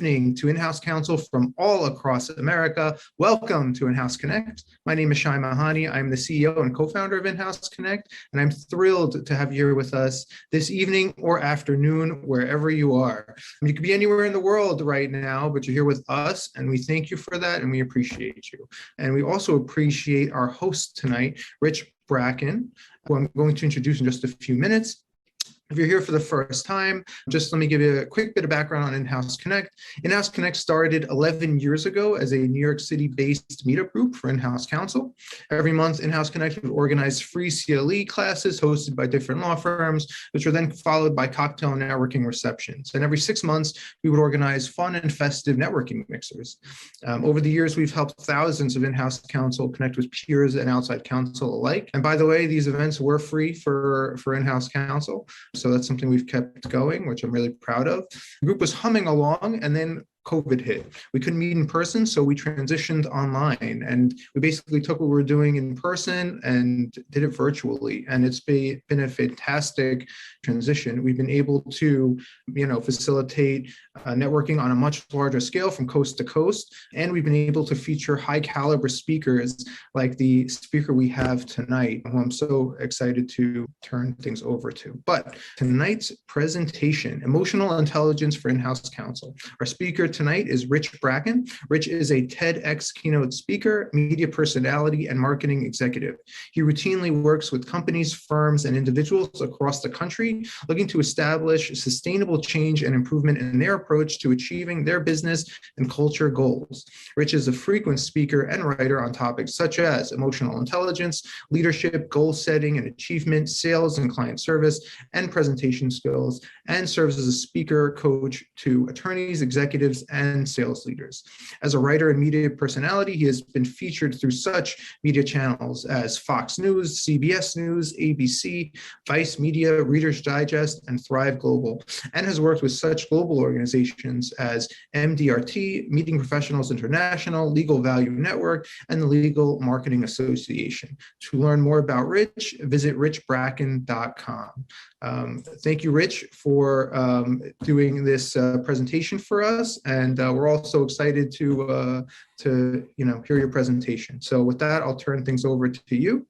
evening to in-house counsel from all across America. Welcome to In-House Connect. My name is Shai Mahani. I'm the CEO and co-founder of In-House Connect, and I'm thrilled to have you here with us this evening or afternoon, wherever you are. You could be anywhere in the world right now, but you're here with us, and we thank you for that, and we appreciate you. And we also appreciate our host tonight, Rich Bracken, who I'm going to introduce in just a few minutes. If you're here for the first time, just let me give you a quick bit of background on In-House Connect. In-House Connect started 11 years ago as a New York City-based meetup group for in-house counsel. Every month, In-House Connect would organize free CLE classes hosted by different law firms, which were then followed by cocktail and networking receptions. And every 6 months, we would organize fun and festive networking mixers. Over the years, we've helped thousands of in-house counsel connect with peers and outside counsel alike. And by the way, these events were free for in-house counsel. So that's something we've kept going, which I'm really proud of. The group was humming along, and then COVID hit. We couldn't meet in person, so we transitioned online, and we basically took what we were doing in person and did it virtually. And it's been a fantastic transition. We've been able to, facilitate networking on a much larger scale from coast to coast, and we've been able to feature high caliber speakers like the speaker we have tonight, who I'm so excited to turn things over to. But tonight's presentation, Emotional Intelligence for In-House Counsel. Our speaker tonight is Rich Bracken. Rich is a TEDx keynote speaker, media personality, and marketing executive. He routinely works with companies, firms, and individuals across the country looking to establish sustainable change and improvement in their approach to achieving their business and culture goals. Rich is a frequent speaker and writer on topics such as emotional intelligence, leadership, goal setting and achievement, sales and client service, and presentation skills, and serves as a speaker coach to attorneys, executives, and sales leaders. As a writer and media personality, he has been featured through such media channels as Fox News, CBS News, ABC, Vice Media, Reader's Digest, and Thrive Global, and has worked with such global organizations as MDRT, Meeting Professionals International, Legal Value Network, and the Legal Marketing Association. To learn more about Rich, visit richbracken.com. Thank you, Rich, for doing this presentation for us, and we're also excited to hear your presentation. So with that, I'll turn things over to you.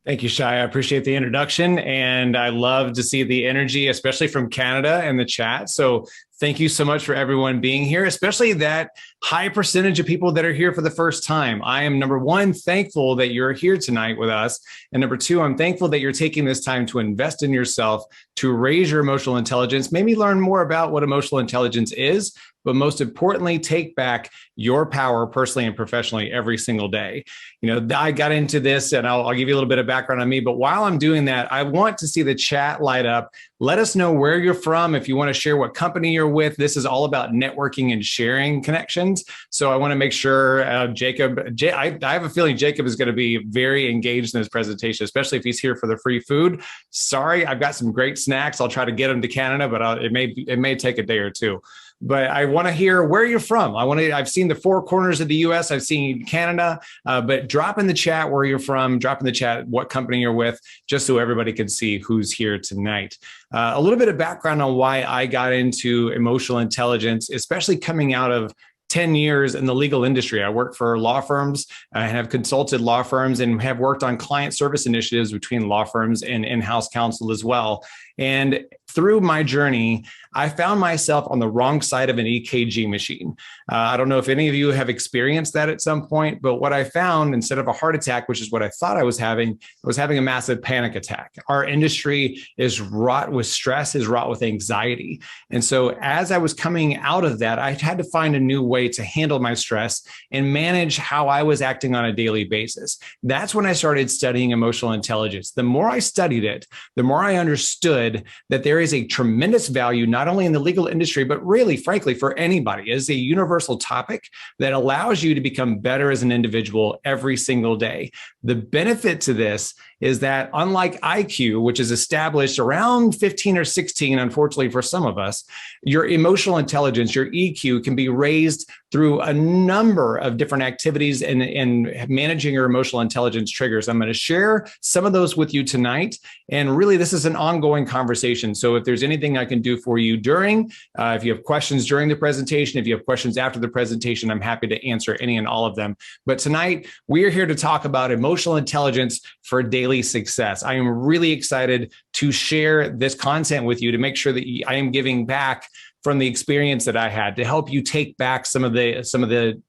Thank you, Shai. I appreciate the introduction, and I love to see the energy, especially from Canada in the chat. So thank you so much for everyone being here, especially that high percentage of people that are here for the first time. I am, number one, thankful that you're here tonight with us. And number two, I'm thankful that you're taking this time to invest in yourself, to raise your emotional intelligence, maybe learn more about what emotional intelligence is, but most importantly, take back your power personally and professionally every single day. I got into this, and I'll give you a little bit of background on me, but while I'm doing that, I want to see the chat light up. Let us know where you're from. If you want to share what company you're with, this is all about networking and sharing connections. So I want to make sure Jacob, I have a feeling Jacob is going to be very engaged in this presentation, especially if he's here for the free food. Sorry, I've got some great snacks. I'll try to get him to Canada, but it may take a day or two. But I want to hear where you're from. I've seen the four corners of the US. I've seen Canada, but drop in the chat where you're from, drop in the chat what company you're with, just so everybody can see who's here tonight. A little bit of background on why I got into emotional intelligence, especially coming out of 10 years in the legal industry. I work for law firms. I have consulted law firms and have worked on client service initiatives between law firms and in-house counsel as well. And through my journey, I found myself on the wrong side of an EKG machine. I don't know if any of you have experienced that at some point, but what I found, instead of a heart attack, which is what I thought I was having a massive panic attack. Our industry is wrought with stress, is wrought with anxiety. And so as I was coming out of that, I had to find a new way to handle my stress and manage how I was acting on a daily basis. That's when I started studying emotional intelligence. The more I studied it, the more I understood that there is a tremendous value, not only in the legal industry, but really, frankly, for anybody. It is a universal topic that allows you to become better as an individual every single day. The benefit to this is that, unlike IQ, which is established around 15 or 16, unfortunately for some of us, your emotional intelligence, your EQ, can be raised through a number of different activities and managing your emotional intelligence triggers. I'm going to share some of those with you tonight. And really, this is an ongoing conversation. So if there's anything I can do for you during, if you have questions during the presentation, if you have questions after the presentation, I'm happy to answer any and all of them. But tonight, we are here to talk about emotional intelligence for daily success. I am really excited to share this content with you to make sure that I am giving back from the experience that I had to help you take back some of the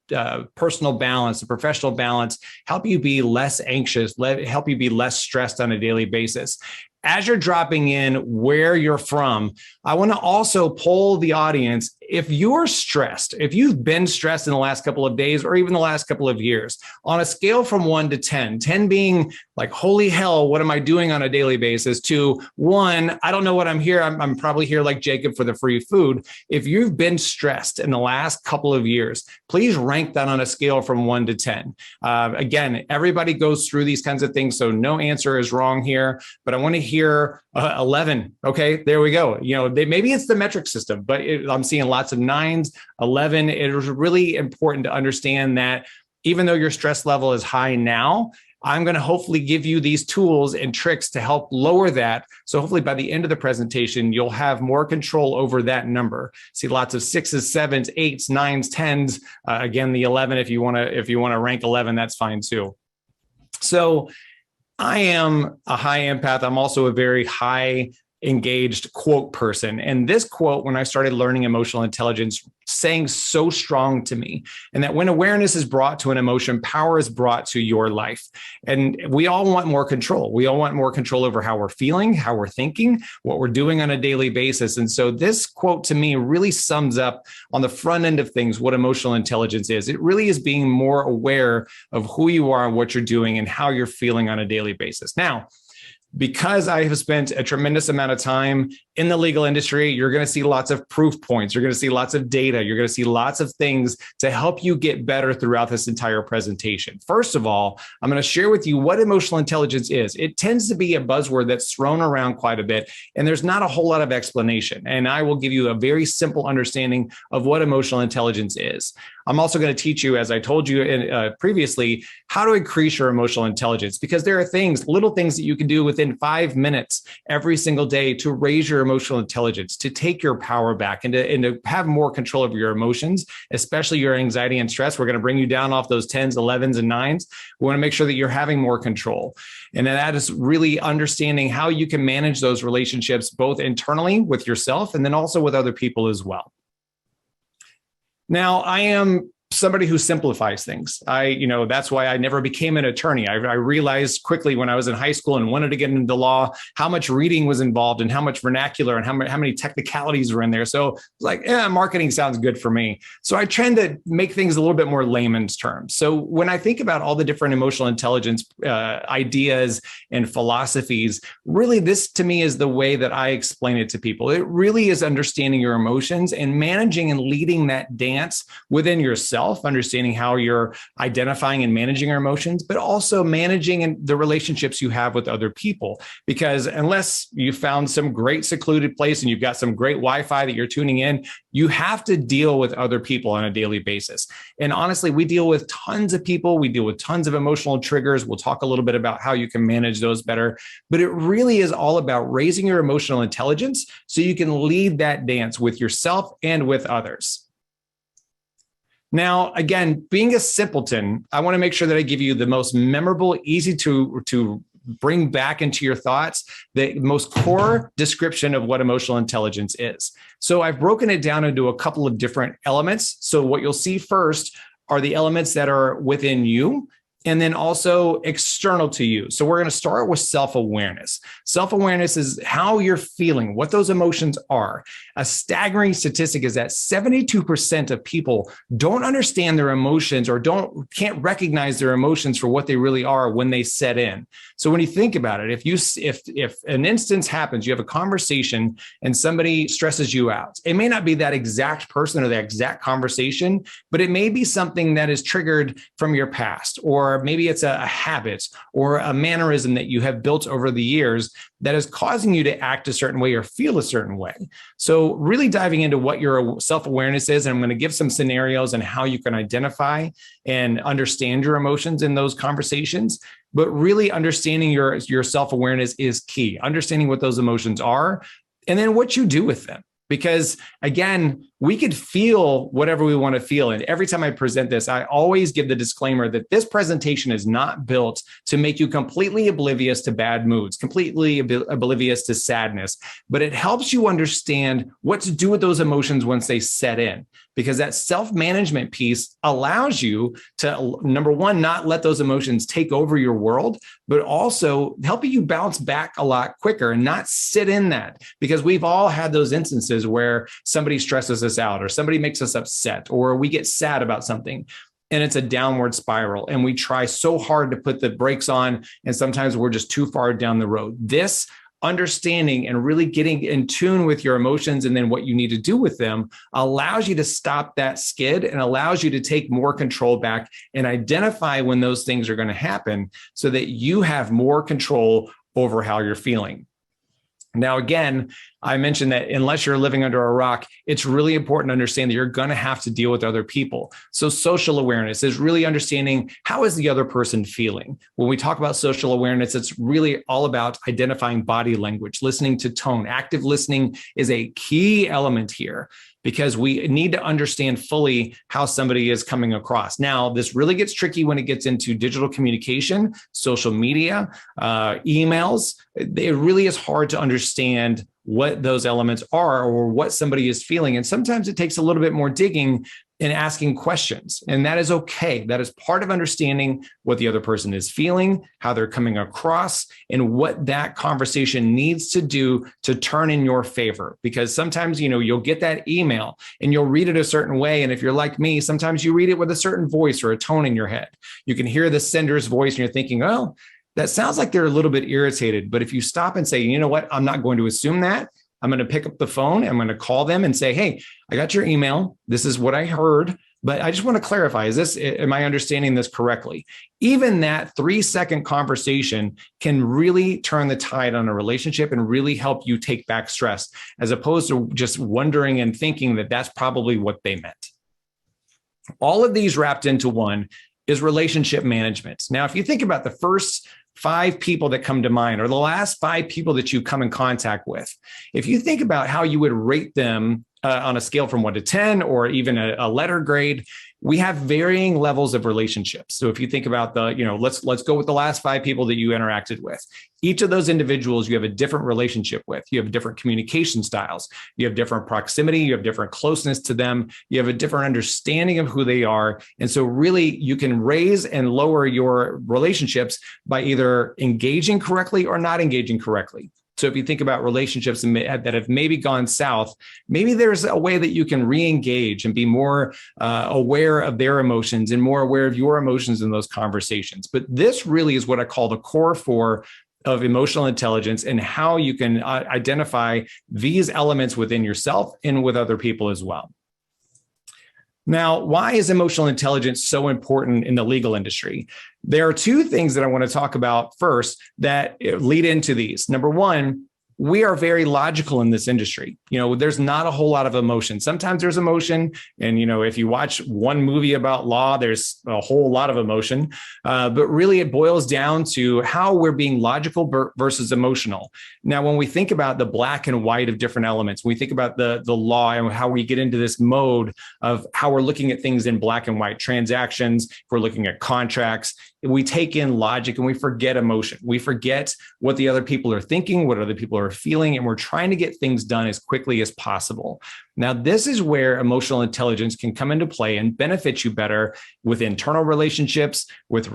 personal balance, the professional balance, help you be less anxious, help you be less stressed on a daily basis. As you're dropping in where you're from, I want to also poll the audience. If you're stressed, if you've been stressed in the last couple of days or even the last couple of years, on a scale from 1 to 10, 10 being like, holy hell, what am I doing on a daily basis, to 1, I don't know what I'm here. I'm probably here like Jacob for the free food. If you've been stressed in the last couple of years, please rank that on a scale from 1 to 10. Again, everybody goes through these kinds of things, so no answer is wrong here, but I want to hear 11. Okay, there we go. Maybe it's the metric system, but I'm seeing lots of 9s, 11. It is really important to understand that even though your stress level is high now, I'm going to hopefully give you these tools and tricks to help lower that. So hopefully by the end of the presentation, you'll have more control over that number. See lots of 6s, 7s, 8s, 9s, 10s. Again, the 11, if you want to rank 11, that's fine too. So I am a high empath. I'm also a very high engaged quote person. And this quote, when I started learning emotional intelligence, sang so strong to me. And that when awareness is brought to an emotion, power is brought to your life. And we all want more control. We all want more control over how we're feeling, how we're thinking, what we're doing on a daily basis. And so this quote to me really sums up on the front end of things what emotional intelligence is. It really is being more aware of who you are and what you're doing and how you're feeling on a daily basis. Now, because I have spent a tremendous amount of time in the legal industry, you're going to see lots of proof points. You're going to see lots of data. You're going to see lots of things to help you get better throughout this entire presentation. First of all, I'm going to share with you what emotional intelligence is. It tends to be a buzzword that's thrown around quite a bit, and there's not a whole lot of explanation. And I will give you a very simple understanding of what emotional intelligence is. I'm also going to teach you, as I told you previously, how to increase your emotional intelligence, because there are things, little things that you can do within 5 minutes every single day to raise your emotional intelligence, to take your power back and to have more control over your emotions, especially your anxiety and stress. We're going to bring you down off those 10s, 11s, and 9s. We want to make sure that you're having more control. And that is really understanding how you can manage those relationships, both internally with yourself and then also with other people as well. Now, I am somebody who simplifies things. That's why I never became an attorney. I realized quickly when I was in high school and wanted to get into law, how much reading was involved and how much vernacular and how many technicalities were in there. So it's like, marketing sounds good for me. So I tend to make things a little bit more layman's terms. So when I think about all the different emotional intelligence ideas and philosophies, really this to me is the way that I explain it to people. It really is understanding your emotions and managing and leading that dance within yourself, understanding how you're identifying and managing your emotions, but also managing the relationships you have with other people. Because unless you found some great secluded place and you've got some great Wi-Fi that you're tuning in, you have to deal with other people on a daily basis. And honestly, we deal with tons of people. We deal with tons of emotional triggers. We'll talk a little bit about how you can manage those better. But it really is all about raising your emotional intelligence so you can lead that dance with yourself and with others. Now, again, being a simpleton, I want to make sure that I give you the most memorable, easy to bring back into your thoughts, the most core description of what emotional intelligence is. So I've broken it down into a couple of different elements. So what you'll see first are the elements that are within you, and then also external to you. So we're going to start with self-awareness. Self-awareness is how you're feeling, what those emotions are. A staggering statistic is that 72% of people don't understand their emotions or can't recognize their emotions for what they really are when they set in. So when you think about it, if an instance happens, you have a conversation and somebody stresses you out, it may not be that exact person or that exact conversation, but it may be something that is triggered from your past, or or maybe it's a habit or a mannerism that you have built over the years that is causing you to act a certain way or feel a certain way. So really diving into what your self-awareness is, and I'm going to give some scenarios and how you can identify and understand your emotions in those conversations. But really understanding your self-awareness is key. Understanding what those emotions are and then what you do with them. Because again, we could feel whatever we want to feel. And every time I present this, I always give the disclaimer that this presentation is not built to make you completely oblivious to bad moods, completely oblivious to sadness, but it helps you understand what to do with those emotions once they set in. Because that self-management piece allows you to, number one, not let those emotions take over your world, but also helping you bounce back a lot quicker and not sit in that. Because we've all had those instances where somebody stresses us out or somebody makes us upset or we get sad about something. And it's a downward spiral. And we try so hard to put the brakes on. And sometimes we're just too far down the road. This understanding and really getting in tune with your emotions and then what you need to do with them allows you to stop that skid and allows you to take more control back and identify when those things are going to happen so that you have more control over how you're feeling. Now, again, I mentioned that unless you're living under a rock, it's really important to understand that you're going to have to deal with other people. So social awareness is really understanding how is the other person feeling. When we talk about social awareness, it's really all about identifying body language, listening to tone. Active listening is a key element here, because we need to understand fully how somebody is coming across. Now, this really gets tricky when it gets into digital communication, social media, emails. It really is hard to understand what those elements are or what somebody is feeling. And sometimes it takes a little bit more digging and asking questions. And that is okay. That is part of understanding what the other person is feeling, how they're coming across, and what that conversation needs to do to turn in your favor. Because sometimes, you'll get that email and you'll read it a certain way. And if you're like me, sometimes you read it with a certain voice or a tone in your head. You can hear the sender's voice and you're thinking, oh, that sounds like they're a little bit irritated. But if you stop and say, you know what, I'm not going to assume that. I'm going to pick up the phone. I'm going to call them and say, hey, I got your email. This is what I heard, but I just want to clarify, am I understanding this correctly? Even that 3-second conversation can really turn the tide on a relationship and really help you take back stress, as opposed to just wondering and thinking that that's probably what they meant. All of these wrapped into one is relationship management. Now, if you think about the first 5 people that come to mind, or the last 5 people that you come in contact with, if you think about how you would rate them on a scale from 1 to 10, or even a letter grade, we have varying levels of relationships. So if you think about let's go with the last 5 people that you interacted with. Each of those individuals you have a different relationship with. You have different communication styles. You have different proximity. You have different closeness to them. You have a different understanding of who they are. And so really you can raise and lower your relationships by either engaging correctly or not engaging correctly. So if you think about relationships that have maybe gone south, maybe there's a way that you can re-engage and be more aware of their emotions and more aware of your emotions in those conversations. But this really is what I call the core 4 of emotional intelligence, and how you can identify these elements within yourself and with other people as well. Now, why is emotional intelligence so important in the legal industry? There are 2 things that I want to talk about first that lead into these. Number one, we are very logical in this industry. There's not a whole lot of emotion. Sometimes there's emotion. And, if you watch one movie about law, there's a whole lot of emotion. But really it boils down to how we're being logical versus emotional. Now, when we think about the black and white of different elements, when we think about the law and how we get into this mode of how we're looking at things in black and white transactions, if we're looking at contracts, we take in logic and we forget emotion. We forget what the other people are thinking, what other people are feeling, and we're trying to get things done as quickly as possible. Now, this is where emotional intelligence can come into play and benefit you better with internal relationships, with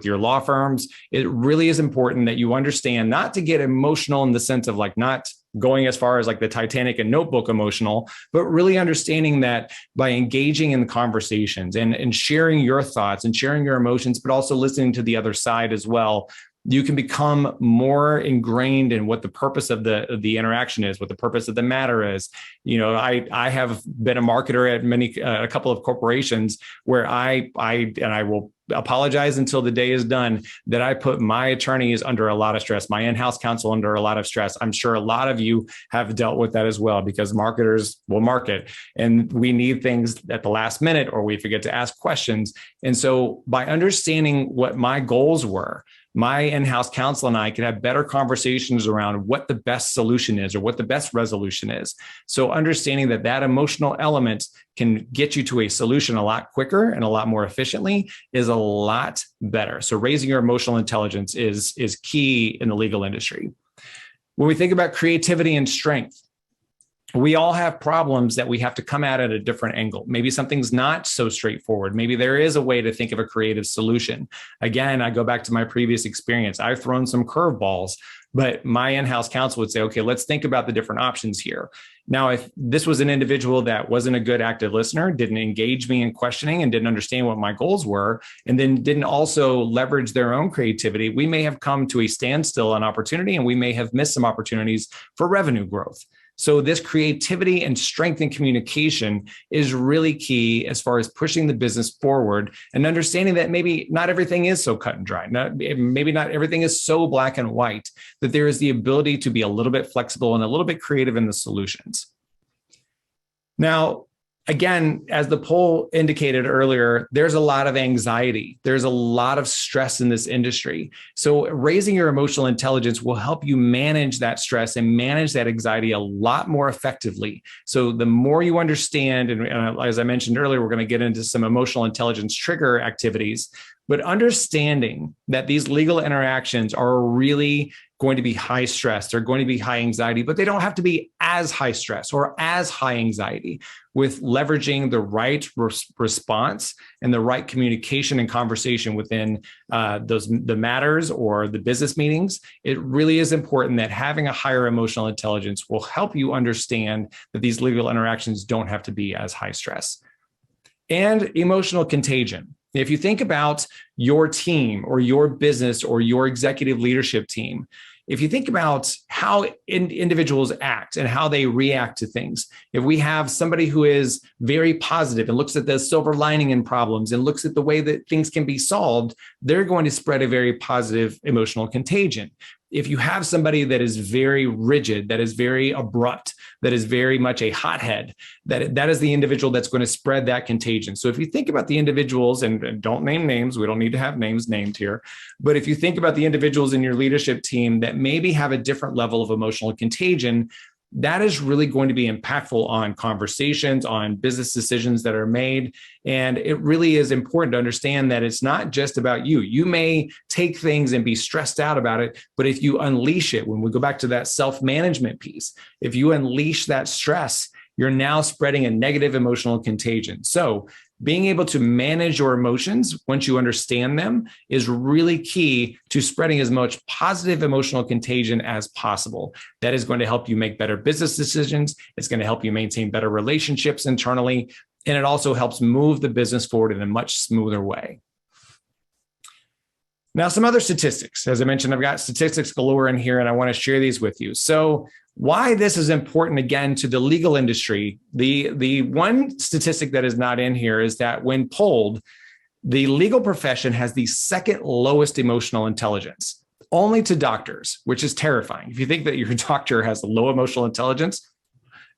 your law firms. It really is important that you understand not to get emotional in the sense of not going as far as the Titanic and Notebook emotional, but really understanding that by engaging in the conversations and sharing your thoughts and sharing your emotions, but also listening to the other side as well, you can become more ingrained in what the purpose of the interaction is, what the purpose of the matter is. I have been a marketer at a couple of corporations where I will apologize until the day is done that I put my attorneys under a lot of stress, my in-house counsel under a lot of stress. I'm sure a lot of you have dealt with that as well, because marketers will market and we need things at the last minute, or we forget to ask questions. And so by understanding what my goals were, my in-house counsel and I could have better conversations around what the best solution is or what the best resolution is. So understanding that emotional element can get you to a solution a lot quicker and a lot more efficiently is a lot better. So raising your emotional intelligence is key in the legal industry. When we think about creativity and strength, we all have problems that we have to come at a different angle. Maybe something's not so straightforward. Maybe there is a way to think of a creative solution. Again, I go back to my previous experience. I've thrown some curveballs, but my in-house counsel would say, okay, let's think about the different options here. Now, if this was an individual that wasn't a good active listener, didn't engage me in questioning and didn't understand what my goals were, and then didn't also leverage their own creativity, we may have come to a standstill on opportunity, and we may have missed some opportunities for revenue growth. So this creativity and strength in communication is really key as far as pushing the business forward and understanding that maybe not everything is so cut and dry. Maybe not everything is so black and white, that there is the ability to be a little bit flexible and a little bit creative in the solutions. Now, again, as the poll indicated earlier, there's a lot of anxiety. There's a lot of stress in this industry. So raising your emotional intelligence will help you manage that stress and manage that anxiety a lot more effectively. So the more you understand, and as I mentioned earlier, we're going to get into some emotional intelligence trigger activities, but understanding that these legal interactions are really going to be high stress, they're going to be high anxiety, but they don't have to be as high stress or as high anxiety. With leveraging the right response and the right communication and conversation within the matters or the business meetings, it really is important that having a higher emotional intelligence will help you understand that these legal interactions don't have to be as high stress. And emotional contagion. If you think about your team or your business or your executive leadership team, if you think about how individuals act and how they react to things, if we have somebody who is very positive and looks at the silver lining in problems and looks at the way that things can be solved, they're going to spread a very positive emotional contagion. If you have somebody that is very rigid, that is very abrupt, that is very much a hothead, that is the individual that's going to spread that contagion. So if you think about the individuals, and don't name names, we don't need to have names named here, but if you think about the individuals in your leadership team that maybe have a different level of emotional contagion, that is really going to be impactful on conversations, on business decisions that are made. And it really is important to understand that it's not just about you. You may take things and be stressed out about it, but if you unleash it, when we go back to that self-management piece, if you unleash that stress, you're now spreading a negative emotional contagion. So being able to manage your emotions once you understand them is really key to spreading as much positive emotional contagion as possible. That is going to help you make better business decisions. It's going to help you maintain better relationships internally. And it also helps move the business forward in a much smoother way. Now, some other statistics. As I mentioned, I've got statistics galore in here, and I want to share these with you. So why this is important, again, to the legal industry, the one statistic that is not in here is that when polled, the legal profession has the second lowest emotional intelligence, only to doctors, which is terrifying. If you think that your doctor has low emotional intelligence,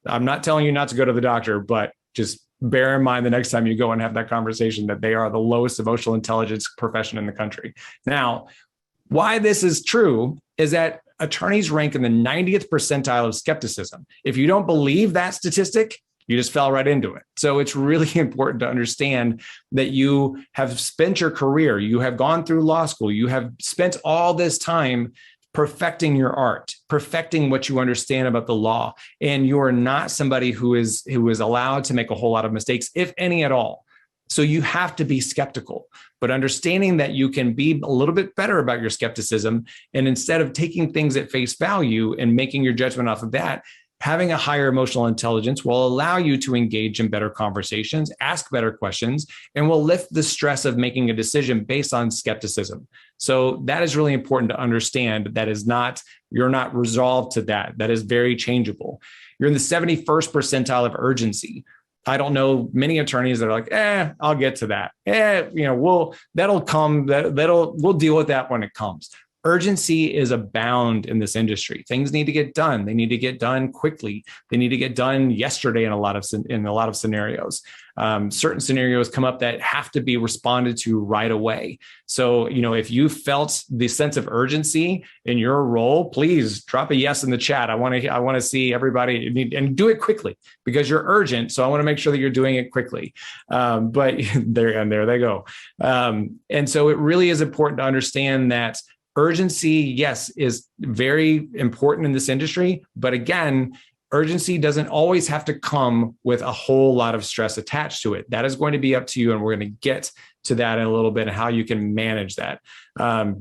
I'm not telling you not to go to the doctor, but just bear in mind the next time you go and have that conversation that they are the lowest emotional intelligence profession in the country. Now, why this is true is that attorneys rank in the 90th percentile of skepticism. If you don't believe that statistic, you just fell right into it. So it's really important to understand that you have spent your career, you have gone through law school, you have spent all this time perfecting your art, perfecting what you understand about the law. And you are not somebody who is allowed to make a whole lot of mistakes, if any at all. So you have to be skeptical, but understanding that you can be a little bit better about your skepticism. And instead of taking things at face value and making your judgment off of that, having a higher emotional intelligence will allow you to engage in better conversations, ask better questions, and will lift the stress of making a decision based on skepticism. So that is really important to understand. You're not resolved to that. That is very changeable. You're in the 71st percentile of urgency. I don't know many attorneys that are like, I'll get to that. That'll come, we'll deal with that when it comes. Urgency is abound in this industry. Things need to get done. They need to get done quickly. They need to get done yesterday in a lot of scenarios. Certain scenarios come up that have to be responded to right away. So, if you felt the sense of urgency in your role, please drop a yes in the chat. I want to see everybody, and do it quickly because you're urgent. So I want to make sure that you're doing it quickly. But there they go. And so it really is important to understand that urgency, yes, is very important in this industry. But again, urgency doesn't always have to come with a whole lot of stress attached to it. That is going to be up to you. And we're going to get to that in a little bit and how you can manage that.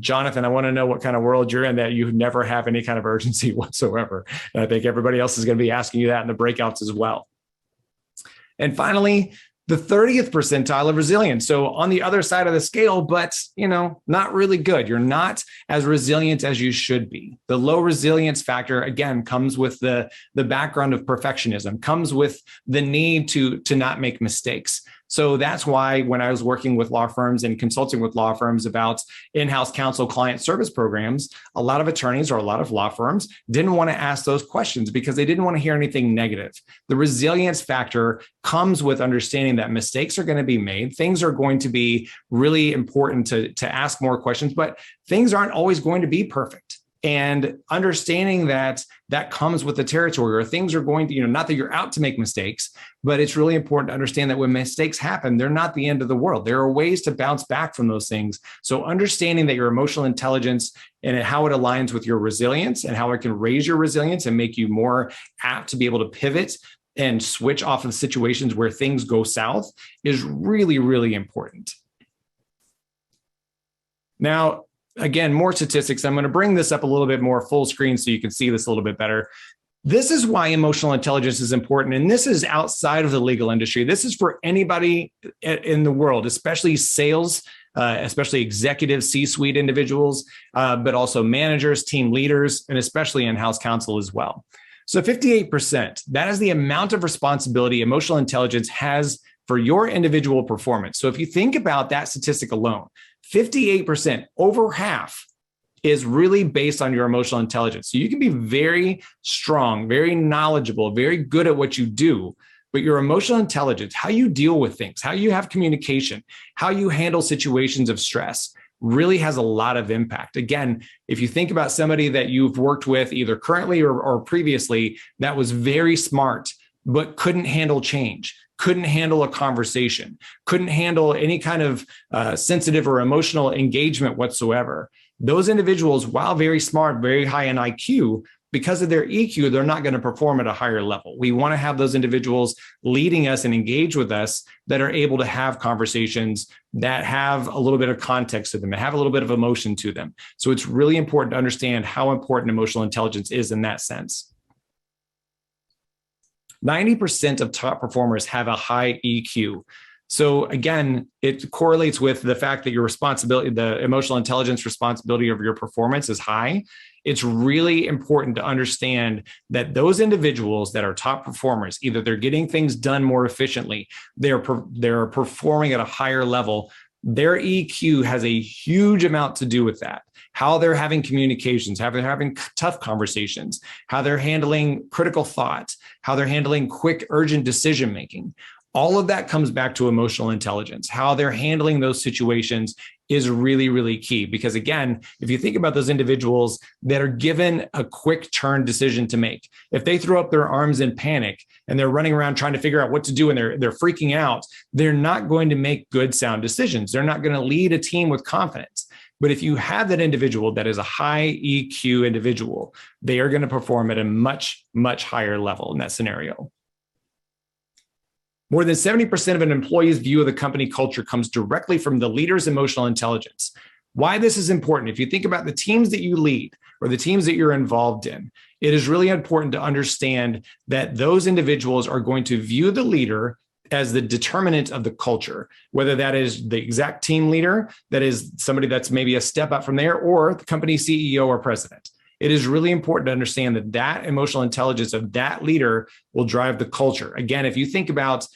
Jonathan, I want to know what kind of world you're in that you never have any kind of urgency whatsoever. And I think everybody else is going to be asking you that in the breakouts as well. And finally, the 30th percentile of resilience. So on the other side of the scale, but not really good. You're not as resilient as you should be. The low resilience factor, again, comes with the background of perfectionism, comes with the need to not make mistakes. So that's why when I was working with law firms and consulting with law firms about in-house counsel client service programs, a lot of attorneys or a lot of law firms didn't want to ask those questions because they didn't want to hear anything negative. The resilience factor comes with understanding that mistakes are going to be made. Things are going to be really important to ask more questions, but things aren't always going to be perfect. And understanding that comes with the territory, or things are going to, not that you're out to make mistakes, but it's really important to understand that when mistakes happen, they're not the end of the world. There are ways to bounce back from those things. So understanding that your emotional intelligence and how it aligns with your resilience and how it can raise your resilience and make you more apt to be able to pivot and switch off of situations where things go south is really, really important. Now, again, more statistics. I'm going to bring this up a little bit more full screen so you can see this a little bit better. This is why emotional intelligence is important. And this is outside of the legal industry. This is for anybody in the world, especially sales, especially executive C-suite individuals, but also managers, team leaders, and especially in-house counsel as well. So 58%, that is the amount of responsibility emotional intelligence has for your individual performance. So if you think about that statistic alone, 58%, over half, is really based on your emotional intelligence. So you can be very strong, very knowledgeable, very good at what you do, but your emotional intelligence, how you deal with things, how you have communication, how you handle situations of stress, really has a lot of impact. Again, if you think about somebody that you've worked with either currently or previously that was very smart, but couldn't handle change, couldn't handle a conversation, couldn't handle any kind of sensitive or emotional engagement whatsoever. Those individuals, while very smart, very high in IQ, because of their EQ, they're not going to perform at a higher level. We want to have those individuals leading us and engage with us that are able to have conversations that have a little bit of context to them, that have a little bit of emotion to them. So it's really important to understand how important emotional intelligence is in that sense. 90% of top performers have a high EQ. So again, it correlates with the fact that your responsibility, the emotional intelligence responsibility of your performance is high. It's really important to understand that those individuals that are top performers, either they're getting things done more efficiently, they're performing at a higher level. Their EQ has a huge amount to do with that. How they're having communications, how they're having tough conversations, how they're handling critical thought, how they're handling quick, urgent decision-making. All of that comes back to emotional intelligence. How they're handling those situations is really, really key. Because again, if you think about those individuals that are given a quick turn decision to make, if they throw up their arms in panic and they're running around trying to figure out what to do and they're freaking out, they're not going to make good, sound decisions. They're not going to lead a team with confidence. But if you have that individual that is a high EQ individual, they are going to perform at a much, much higher level in that scenario. More than 70% of an employee's view of the company culture comes directly from the leader's emotional intelligence. Why this is important, if you think about the teams that you lead or the teams that you're involved in, it is really important to understand that those individuals are going to view the leader as the determinant of the culture, whether that is the exact team leader, that is somebody that's maybe a step up from there, or the company CEO or president. It is really important to understand that emotional intelligence of that leader will drive the culture. Again, if you think about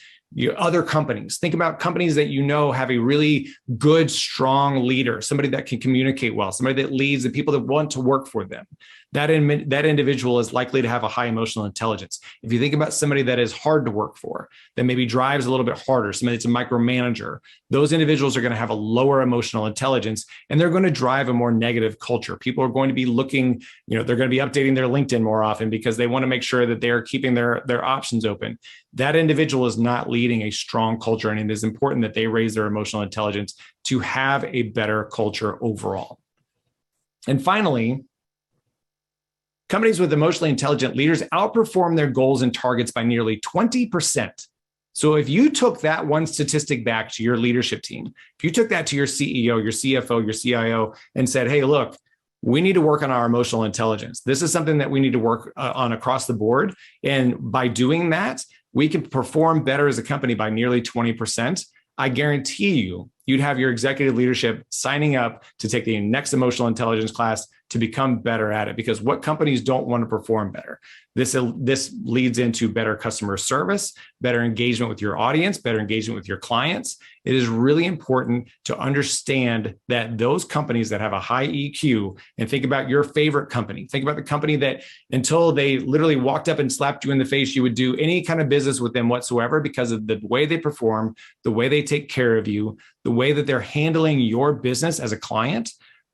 other companies. Think about companies that you know have a really good, strong leader, somebody that can communicate well, somebody that leads the people that want to work for them. That individual is likely to have a high emotional intelligence. If you think about somebody that is hard to work for, that maybe drives a little bit harder, somebody that's a micromanager, those individuals are going to have a lower emotional intelligence, and they're going to drive a more negative culture. People are going to be looking, they're going to be updating their LinkedIn more often because they want to make sure that they're keeping their options open. That individual is not leading a strong culture, and it is important that they raise their emotional intelligence to have a better culture overall. And finally, companies with emotionally intelligent leaders outperform their goals and targets by nearly 20%. So if you took that one statistic back to your leadership team, if you took that to your CEO, your CFO, your CIO, and said, hey, look, we need to work on our emotional intelligence. This is something that we need to work on across the board. And by doing that, we can perform better as a company by nearly 20%. I guarantee you'd have your executive leadership signing up to take the next emotional intelligence class to become better at it, because what companies don't want to perform better? This leads into better customer service, better engagement with your audience, better engagement with your clients. It is really important to understand that those companies that have a high EQ, and think about your favorite company, think about the company that until they literally walked up and slapped you in the face, you would do any kind of business with them whatsoever because of the way they perform, the way they take care of you, the way that they're handling your business as a client.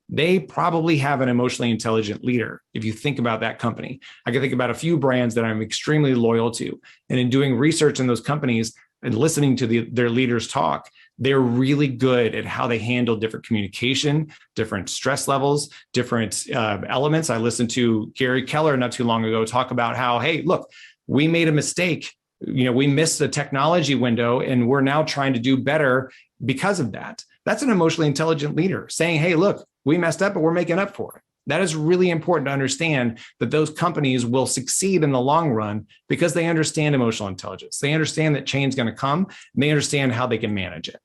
They probably have an emotionally intelligent leader. If you think about that company, I can think about a few brands that I'm extremely loyal to. And in doing research in those companies and listening to their leaders talk, they're really good at how they handle different communication, different stress levels, different elements. I listened to Gary Keller not too long ago talk about how, hey, look, we made a mistake. We missed the technology window and we're now trying to do better because of that. That's an emotionally intelligent leader saying, hey, look, we messed up, but we're making up for it. That is really important to understand, that those companies will succeed in the long run because they understand emotional intelligence. They understand that change is going to come, and they understand how they can manage it.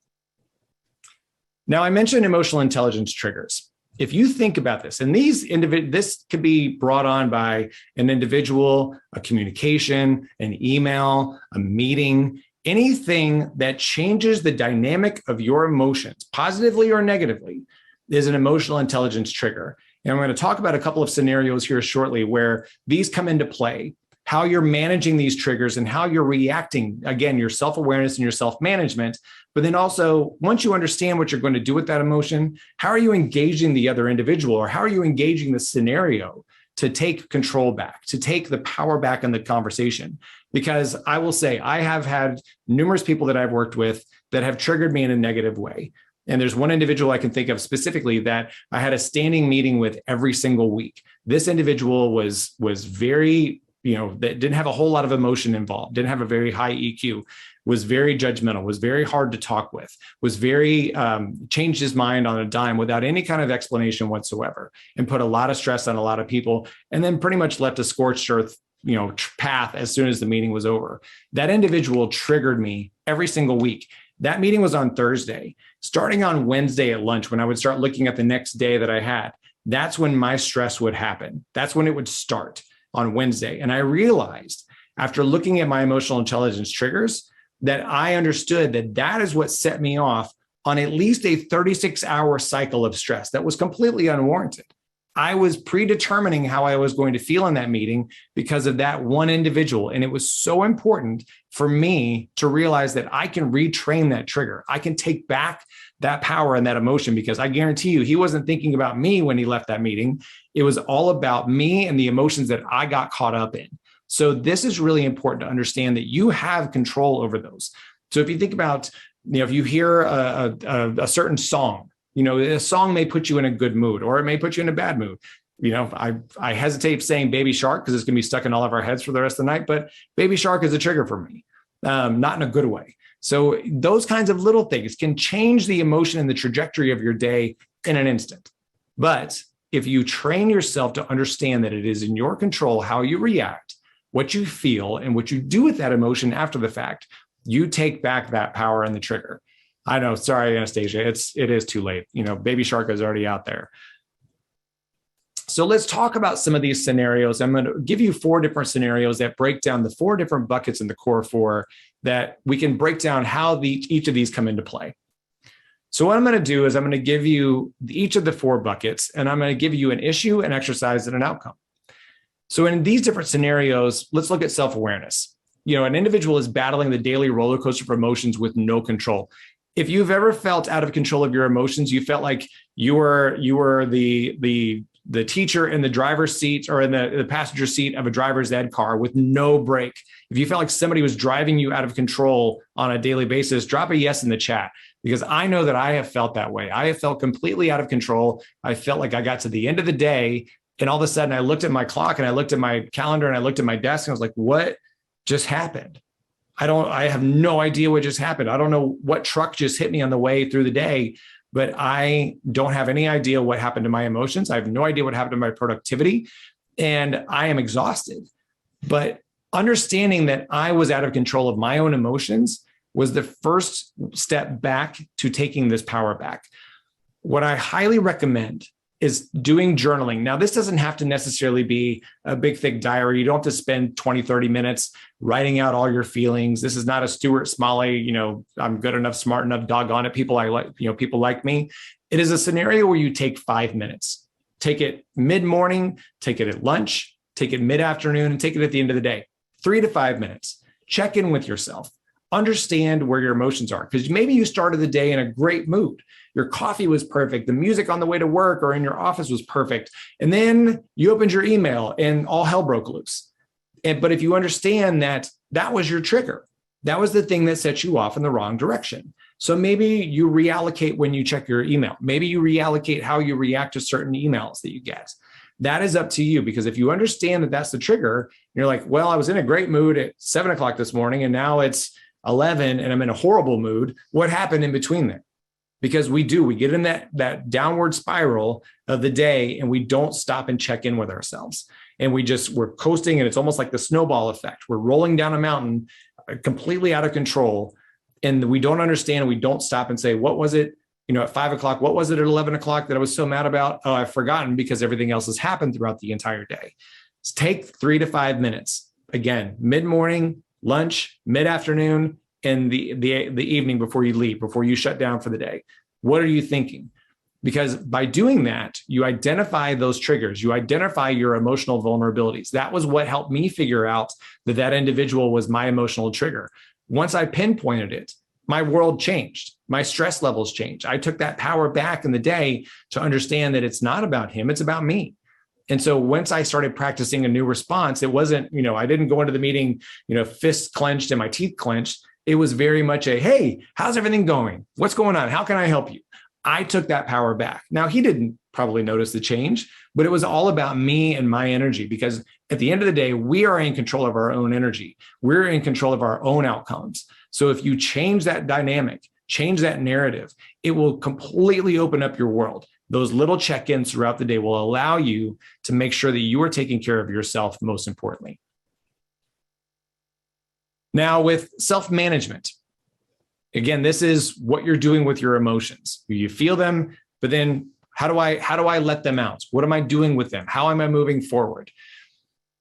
Now, I mentioned emotional intelligence triggers. If you think about this, and this could be brought on by an individual, a communication, an email, a meeting, anything that changes the dynamic of your emotions, positively or negatively, is an emotional intelligence trigger. And I'm going to talk about a couple of scenarios here shortly where these come into play, how you're managing these triggers and how you're reacting. Again, your self-awareness and your self-management, but then also once you understand what you're going to do with that emotion, how are you engaging the other individual, or how are you engaging the scenario to take control back, to take the power back in the conversation? Because I will say, I have had numerous people that I've worked with that have triggered me in a negative way. And there's one individual I can think of specifically that I had a standing meeting with every single week. This individual was very, that didn't have a whole lot of emotion involved, didn't have a very high EQ, was very judgmental, was very hard to talk with, was very, changed his mind on a dime without any kind of explanation whatsoever, and put a lot of stress on a lot of people, and then pretty much left a scorched earth path as soon as the meeting was over. That individual triggered me every single week. That meeting was on Thursday. Starting on Wednesday at lunch, when I would start looking at the next day that I had, that's when my stress would happen. That's when it would start on Wednesday. And I realized after looking at my emotional intelligence triggers that I understood that that is what set me off on at least a 36-hour cycle of stress that was completely unwarranted. I was predetermining how I was going to feel in that meeting because of that one individual. And it was so important for me to realize that I can retrain that trigger. I can take back that power and that emotion, because I guarantee you, he wasn't thinking about me when he left that meeting. It was all about me and the emotions that I got caught up in. So this is really important to understand that you have control over those. So if you think about, if you hear a certain song, a song may put you in a good mood, or it may put you in a bad mood. I hesitate saying Baby Shark because it's going to be stuck in all of our heads for the rest of the night, but Baby Shark is a trigger for me, not in a good way. So those kinds of little things can change the emotion and the trajectory of your day in an instant. But if you train yourself to understand that it is in your control how you react, what you feel, and what you do with that emotion after the fact, you take back that power and the trigger. I know, sorry, Anastasia, it is too late. Baby Shark is already out there. So let's talk about some of these scenarios. I'm going to give you 4 different scenarios that break down the 4 different buckets in the core 4 that we can break down how each of these come into play. So what I'm going to do is I'm going to give you each of the 4 buckets, and I'm going to give you an issue, an exercise, and an outcome. So in these different scenarios, let's look at self-awareness. An individual is battling the daily roller coaster of emotions with no control. If you've ever felt out of control of your emotions, you felt like you were the teacher in the driver's seat or in the passenger seat of a driver's ed car with no brake. If you felt like somebody was driving you out of control on a daily basis, drop a yes in the chat, because I know that I have felt that way. I have felt completely out of control. I felt like I got to the end of the day, and all of a sudden I looked at my clock and I looked at my calendar and I looked at my desk and I was like, what just happened? I have no idea what just happened. I don't know what truck just hit me on the way through the day, but I don't have any idea what happened to my emotions. I have no idea what happened to my productivity, and I am exhausted. But understanding that I was out of control of my own emotions was the first step back to taking this power back. What I highly recommend is doing journaling. Now, this doesn't have to necessarily be a big, thick diary. You don't have to spend 20, 30 minutes writing out all your feelings. This is not a Stuart Smalley, I'm good enough, smart enough, doggone it, people I like, people like me. It is a scenario where you take 5 minutes. Take it mid-morning, take it at lunch, take it mid-afternoon, and take it at the end of the day. 3 to 5 minutes. Check in with yourself. Understand where your emotions are, because maybe you started the day in a great mood. Your coffee was perfect. The music on the way to work or in your office was perfect. And then you opened your email and all hell broke loose. But if you understand that that was your trigger, that was the thing that set you off in the wrong direction. So maybe you reallocate when you check your email. Maybe you reallocate how you react to certain emails that you get. That is up to you, because if you understand that that's the trigger, you're like, well, I was in a great mood at 7 o'clock this morning and now it's 11 and I'm in a horrible mood. What happened in between there? Because we get in that downward spiral of the day and we don't stop and check in with ourselves. And we're coasting, and it's almost like the snowball effect. We're rolling down a mountain completely out of control, and we don't understand. We don't stop and say, what was it, at 5 o'clock? What was it at 11 o'clock that I was so mad about? Oh, I've forgotten, because everything else has happened throughout the entire day. So take 3 to 5 minutes. Again, mid-morning, lunch, mid-afternoon, and the evening before you leave, before you shut down for the day. What are you thinking? Because by doing that, you identify those triggers, you identify your emotional vulnerabilities. That was what helped me figure out that individual was my emotional trigger. Once I pinpointed it, my world changed. My stress levels changed. I took that power back in the day to understand that it's not about him, it's about me. And so once I started practicing a new response, it wasn't, I didn't go into the meeting, fists clenched and my teeth clenched. It was very much a, hey, how's everything going? What's going on? How can I help you? I took that power back. Now, he didn't probably notice the change, but it was all about me and my energy, because at the end of the day, we are in control of our own energy. We're in control of our own outcomes. So if you change that dynamic, change that narrative, it will completely open up your world. Those little check-ins throughout the day will allow you to make sure that you are taking care of yourself, most importantly. Now, with self-management, again, this is what you're doing with your emotions. You feel them, but then how do I let them out? What am I doing with them? How am I moving forward?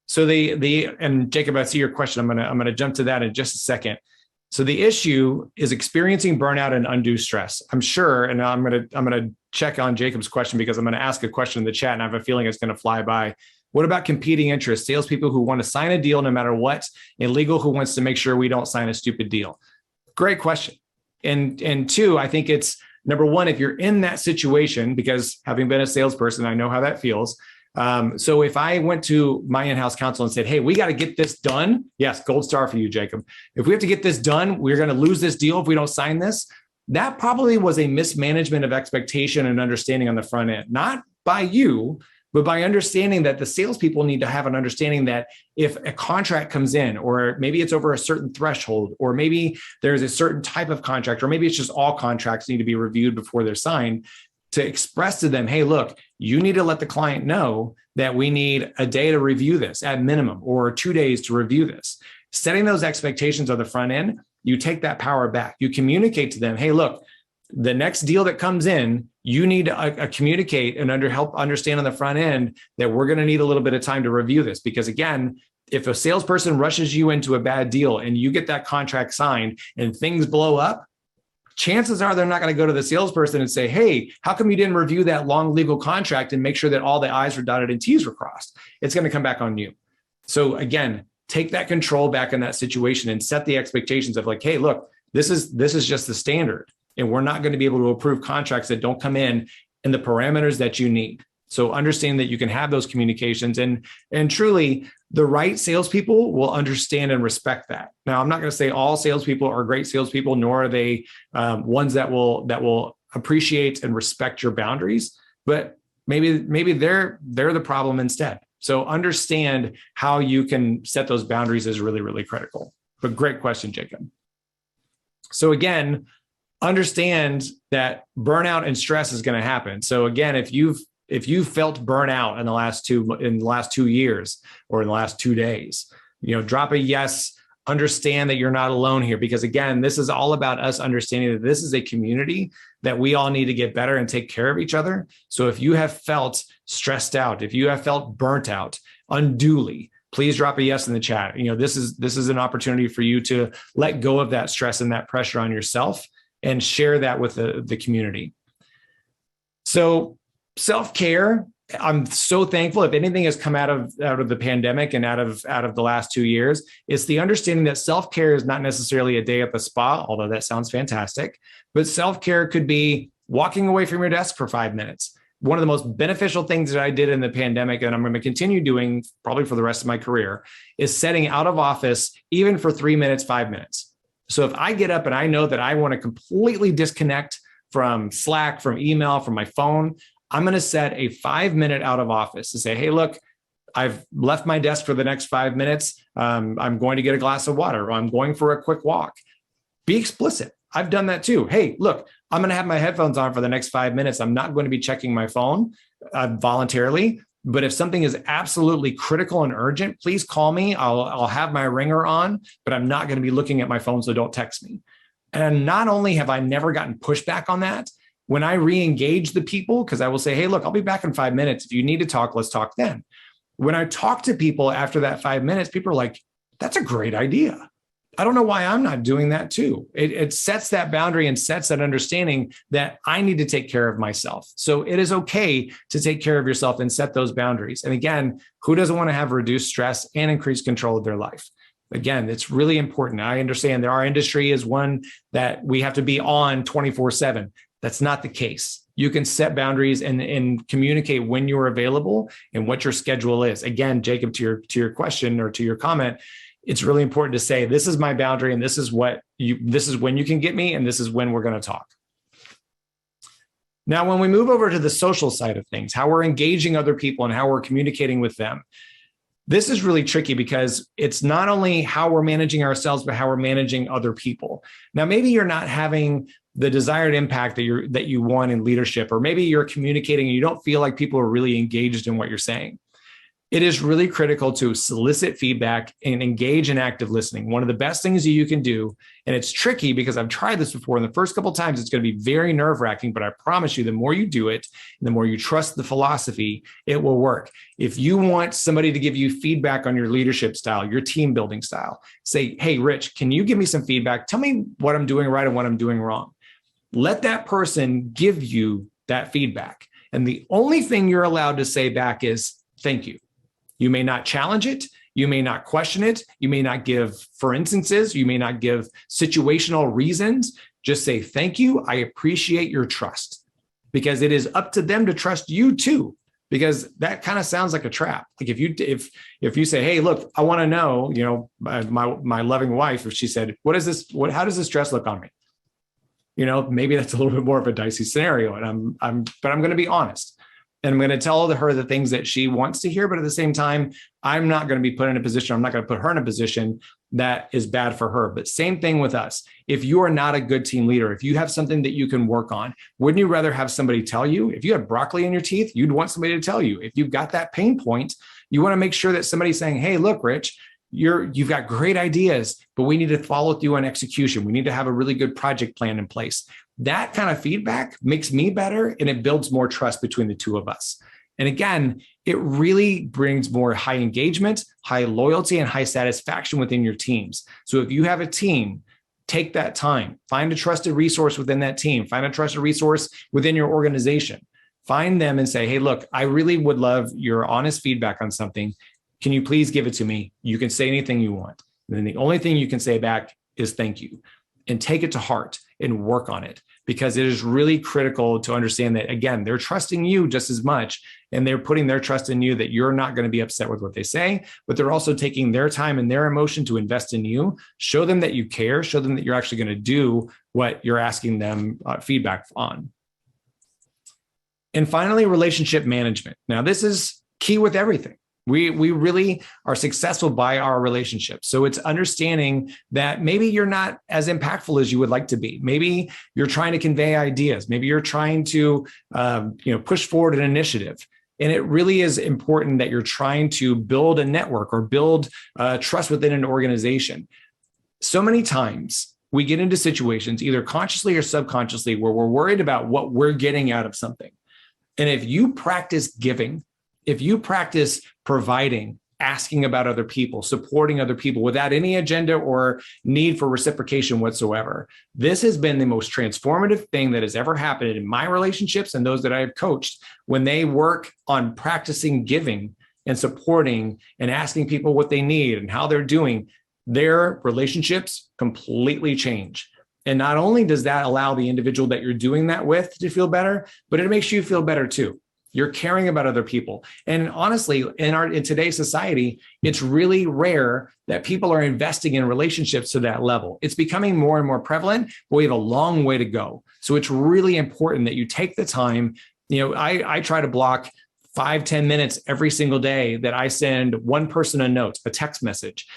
So and Jacob, I see your question. I'm gonna jump to that in just a second. So the issue is experiencing burnout and undue stress. I'm sure, and I'm gonna check on Jacob's question, because I'm gonna ask a question in the chat and I have a feeling it's gonna fly by. What about competing interests? Salespeople who want to sign a deal no matter what, and legal who wants to make sure we don't sign a stupid deal. Great question. And 2, I think it's number 1, if you're in that situation, because having been a salesperson, I know how that feels. So if I went to my in-house counsel and said, hey, we got to get this done. Yes, gold star for you, Jacob. If we have to get this done, we're going to lose this deal if we don't sign this. That probably was a mismanagement of expectation and understanding on the front end, not by you, but by understanding that the salespeople need to have an understanding that if a contract comes in, or maybe it's over a certain threshold, or maybe there's a certain type of contract, or maybe it's just all contracts need to be reviewed before they're signed, to express to them, hey, look, you need to let the client know that we need a day to review this at minimum, or 2 days to review this. Setting those expectations on the front end, you take that power back. You communicate to them, hey, look, the next deal that comes in, you need to communicate and help understand on the front end that we're going to need a little bit of time to review this. Because again, if a salesperson rushes you into a bad deal and you get that contract signed and things blow up, chances are they're not going to go to the salesperson and say, hey, how come you didn't review that long legal contract and make sure that all the I's were dotted and T's were crossed? It's going to come back on you. So again, take that control back in that situation and set the expectations of like, hey, look, this is just the standard. And we're not going to be able to approve contracts that don't come in the parameters that you need. So understand that you can have those communications, and truly the right salespeople will understand and respect that. Now, I'm not going to say all salespeople are great salespeople, nor are they ones that will appreciate and respect your boundaries, but maybe they're the problem instead. So understand how you can set those boundaries is really, really critical. But great question, Jacob. So again, understand that burnout and stress is going to happen. So again, if you've felt burnout in the last 2 years or in the last 2 days, drop a yes. Understand that you're not alone here, because again, this is all about us understanding that this is a community that we all need to get better and take care of each other. So if you have felt stressed out, if you have felt burnt out unduly, please drop a yes in the chat. This is an opportunity for you to let go of that stress and that pressure on yourself and share that with the community. So self-care, I'm so thankful. If anything has come out of the pandemic and out of the last 2 years, it's the understanding that self-care is not necessarily a day at the spa, although that sounds fantastic. But self-care could be walking away from your desk for 5 minutes. One of the most beneficial things that I did in the pandemic, and I'm going to continue doing probably for the rest of my career, is setting out of office even for 3 minutes, 5 minutes. So if I get up and I know that I want to completely disconnect from Slack, from email, from my phone, I'm going to set a 5-minute out of office to say, hey, look, I've left my desk for the next 5 minutes. I'm going to get a glass of water, or I'm going for a quick walk. Be explicit. I've done that too. Hey, look, I'm going to have my headphones on for the next 5 minutes. I'm not going to be checking my phone voluntarily. But if something is absolutely critical and urgent, please call me. I'll have my ringer on, but I'm not going to be looking at my phone, so don't text me. And not only have I never gotten pushback on that, when I re-engage the people, because I will say, hey, look, I'll be back in 5 minutes. If you need to talk, let's talk then. When I talk to people after that 5 minutes, people are like, that's a great idea. I don't know why I'm not doing that too. It sets that boundary and sets that understanding that I need to take care of myself. So it is okay to take care of yourself and set those boundaries. And again, who doesn't want to have reduced stress and increased control of their life? Again, it's really important. I understand that our industry is one that we have to be on 24/7. That's not the case. You can set boundaries and communicate when you're available and what your schedule is. Again, Jacob, to your question or to your comment, it's really important to say, this is my boundary and this is when you can get me and this is when we're going to talk. Now, when we move over to the social side of things, how we're engaging other people and how we're communicating with them, this is really tricky because it's not only how we're managing ourselves, but how we're managing other people. Now, maybe you're not having the desired impact that you want in leadership, or maybe you're communicating and you don't feel like people are really engaged in what you're saying. It is really critical to solicit feedback and engage in active listening. One of the best things that you can do, and it's tricky because I've tried this before, and the first couple of times it's going to be very nerve-wracking, but I promise you, the more you do it, and the more you trust the philosophy, it will work. If you want somebody to give you feedback on your leadership style, your team building style, say, hey, Rich, can you give me some feedback? Tell me what I'm doing right and what I'm doing wrong. Let that person give you that feedback. And the only thing you're allowed to say back is, thank you. You may not challenge it. You may not question it. You may not give for instances. You may not give situational reasons. Just say, thank you. I appreciate your trust, because it is up to them to trust you too, because that kind of sounds like a trap. Like if you say, hey, look, I want to know, my loving wife, if she said, how does this dress look on me? Maybe that's a little bit more of a dicey scenario. And I'm going to be honest. And I'm going to tell her the things that she wants to hear. But at the same time, I'm not going to be put in a position. I'm not going to put her in a position that is bad for her. But same thing with us. If you are not a good team leader, if you have something that you can work on, wouldn't you rather have somebody tell you? If you have broccoli in your teeth, you'd want somebody to tell you. If you've got that pain point, you want to make sure that somebody's saying, hey, look, Rich, you've got great ideas, but we need to follow through on execution. We need to have a really good project plan in place. That kind of feedback makes me better, and it builds more trust between the two of us. And again, it really brings more high engagement, high loyalty, and high satisfaction within your teams. So if you have a team, take that time, find a trusted resource within that team, find a trusted resource within your organization, find them and say, hey, look, I really would love your honest feedback on something. Can you please give it to me? You can say anything you want. And then the only thing you can say back is thank you, and take it to heart and work on it, because it is really critical to understand that, again, they're trusting you just as much, and they're putting their trust in you that you're not going to be upset with what they say, but they're also taking their time and their emotion to invest in you. Show them that you care, show them that you're actually going to do what you're asking them feedback on. And finally, relationship management. Now, this is key with everything. We really are successful by our relationships. So it's understanding that maybe you're not as impactful as you would like to be. Maybe you're trying to convey ideas. Maybe you're trying to push forward an initiative. And it really is important that you're trying to build a network or build trust within an organization. So many times we get into situations, either consciously or subconsciously, where we're worried about what we're getting out of something. And if you practice giving, if you practice providing, asking about other people, supporting other people without any agenda or need for reciprocation whatsoever, this has been the most transformative thing that has ever happened in my relationships and those that I've coached. When they work on practicing giving and supporting and asking people what they need and how they're doing, their relationships completely change. And not only does that allow the individual that you're doing that with to feel better, but it makes you feel better too. You're caring about other people. And honestly, in today's society, it's really rare that people are investing in relationships to that level. It's becoming more and more prevalent, but we have a long way to go. So it's really important that you take the time. I try to block 5-10 minutes every single day that I send one person a note, a text message,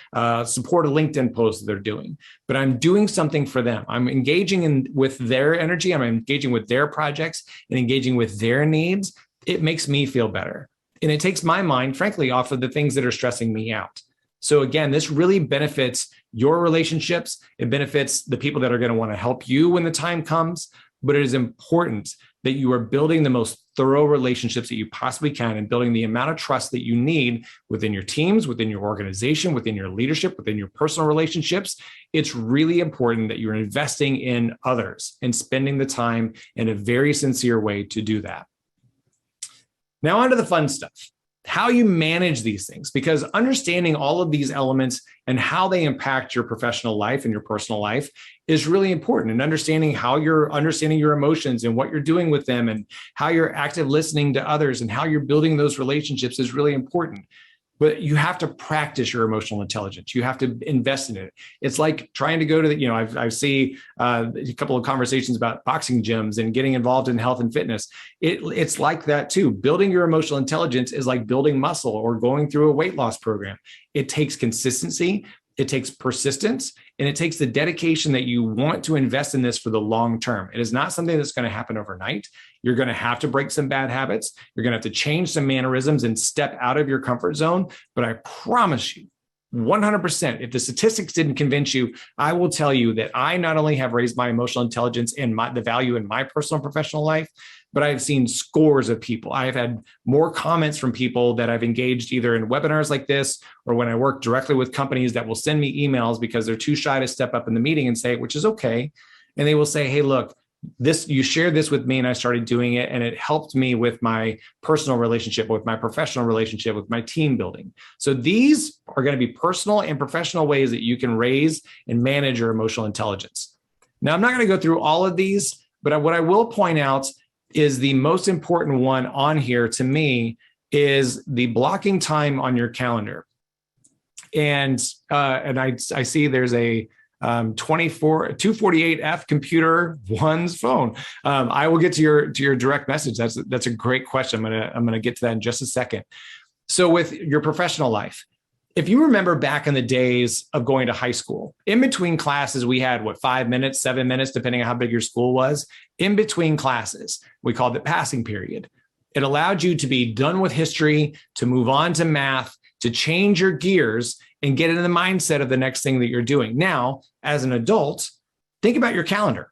support a LinkedIn post that they're doing. But I'm doing something for them. I'm engaging with their energy. I'm engaging with their projects and engaging with their needs. It makes me feel better. And it takes my mind, frankly, off of the things that are stressing me out. So again, this really benefits your relationships. It benefits the people that are going to want to help you when the time comes. But it is important that you are building the most thorough relationships that you possibly can, and building the amount of trust that you need within your teams, within your organization, within your leadership, within your personal relationships. It's really important that you're investing in others and spending the time in a very sincere way to do that. Now, on to the fun stuff, how you manage these things, because understanding all of these elements and how they impact your professional life and your personal life is really important. And understanding how you're understanding your emotions and what you're doing with them, and how you're active listening to others and how you're building those relationships is really important. But you have to practice your emotional intelligence. You have to invest in it. It's like trying to go to I see a couple of conversations about boxing gyms and getting involved in health and fitness. It's like that too. Building your emotional intelligence is like building muscle or going through a weight loss program. It takes consistency. It takes persistence, and it takes the dedication that you want to invest in this for the long term. It is not something that's going to happen overnight. You're going to have to break some bad habits. You're going to have to change some mannerisms and step out of your comfort zone. But I promise you, 100%, if the statistics didn't convince you, I will tell you that I not only have raised my emotional intelligence and the value in my personal and professional life, but I've seen scores of people. I've had more comments from people that I've engaged either in webinars like this, or when I work directly with companies that will send me emails because they're too shy to step up in the meeting and say, which is okay. And they will say, hey, look, you shared this with me and I started doing it, and it helped me with my personal relationship, with my professional relationship, with my team building. So these are going to be personal and professional ways that you can raise and manage your emotional intelligence. Now, I'm not going to go through all of these, but what I will point out is the most important one on here to me is the blocking time on your calendar. And I see there's a 248F computer one's phone. I will get to your direct message. That's a great question. I'm gonna get to that in just a second. So with your professional life, if you remember back in the days of going to high school, in between classes, we had 5 minutes, 7 minutes, depending on how big your school was. In between classes, we called it passing period. It allowed you to be done with history, to move on to math, to change your gears and get into the mindset of the next thing that you're doing. Now, as an adult, think about your calendar.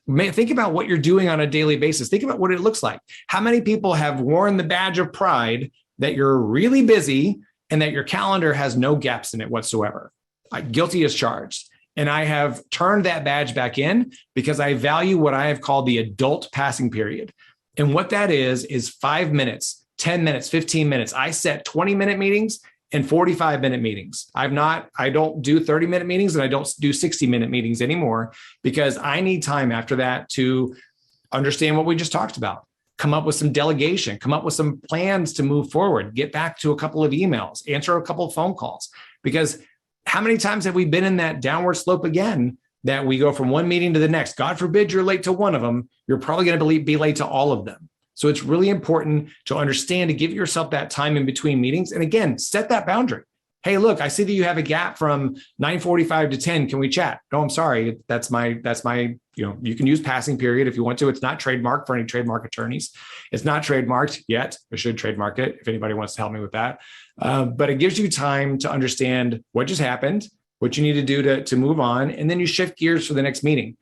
Think about what you're doing on a daily basis. Think about what it looks like. How many people have worn the badge of pride that you're really busy and that your calendar has no gaps in it whatsoever? Guilty as charged. And I have turned that badge back in because I value what I have called the adult passing period. And what that is 5 minutes, 10 minutes, 15 minutes. I set 20-minute meetings and 45-minute meetings. I don't do 30-minute meetings, and I don't do 60-minute meetings anymore, because I need time after that to understand what we just talked about, come up with some delegation, come up with some plans to move forward, get back to a couple of emails, answer a couple of phone calls. Because how many times have we been in that downward slope again, that we go from one meeting to the next? God forbid you're late to one of them, you're probably going to be late to all of them. So it's really important to understand, to give yourself that time in between meetings. And again, set that boundary. Hey, look, I see that you have a gap from 9:45 to 10. Can we chat? No, I'm sorry. That's my, you can use passing period if you want to. It's not trademarked for any trademark attorneys. It's not trademarked yet. I should trademark it if anybody wants to help me with that. But it gives you time to understand what just happened, what you need to do to move on. And then you shift gears for the next meeting.